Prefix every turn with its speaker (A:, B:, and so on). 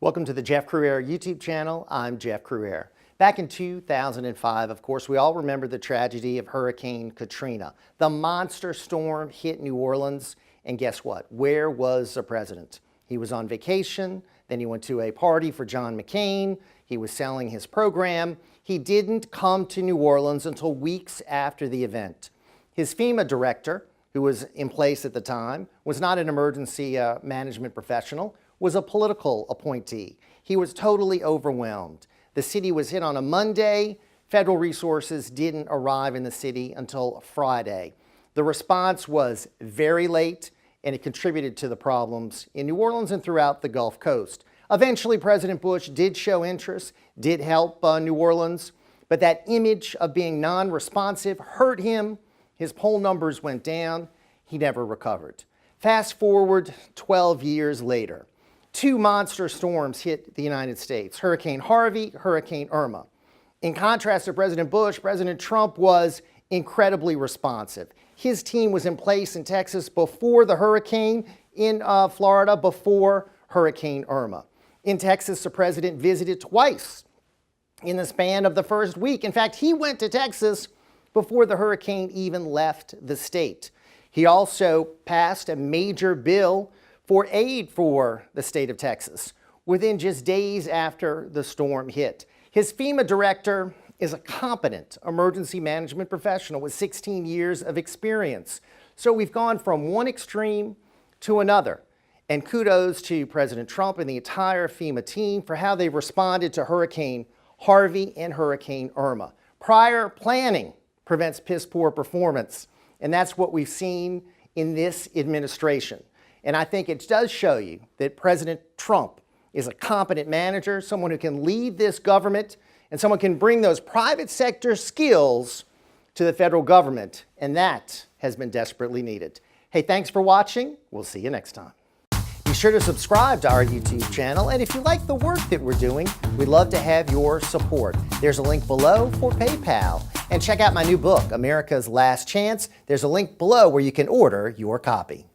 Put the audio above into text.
A: Welcome to the Jeff Crouere YouTube channel. I'm Jeff Crouere. Back in 2005, of course, we all remember the tragedy of Hurricane Katrina. The monster storm hit New Orleans, and guess what? Where was the president? He was on vacation, then he went to a party for John McCain. He was selling his program. He didn't come to New Orleans until weeks after the event. His FEMA director, who was in place at the time, was not an emergency management professional, was a political appointee. He was totally overwhelmed. The city was hit on a Monday. Federal resources didn't arrive in the city until Friday. The response was very late, and it contributed to the problems in New Orleans and throughout the Gulf Coast. Eventually, President Bush did show interest, did help New Orleans, but that image of being non-responsive hurt him. His poll numbers went down. He never recovered. Fast forward 12 years later. Two monster storms hit the United States, Hurricane Harvey, Hurricane Irma. In contrast to President Bush, President Trump was incredibly responsive. His team was in place in Texas before the hurricane, in Florida before Hurricane Irma. In Texas, the president visited twice in the span of the first week. In fact, he went to Texas before the hurricane even left the state. He also passed a major bill for aid for the state of Texas within just days after the storm hit. His FEMA director is a competent emergency management professional with 16 years of experience. So we've gone from one extreme to another. And kudos to President Trump and the entire FEMA team for how they responded to Hurricane Harvey and Hurricane Irma. Prior planning prevents piss poor performance, and that's what we've seen in this administration. And I think it does show you that President Trump is a competent manager, someone who can lead this government, and someone who can bring those private sector skills to the federal government. And that has been desperately needed. Hey, thanks for watching. We'll see you next time. Be sure to subscribe to our YouTube channel. And if you like the work that we're doing, we'd love to have your support. There's a link below for PayPal. And check out my new book, America's Last Chance. There's a link below where you can order your copy.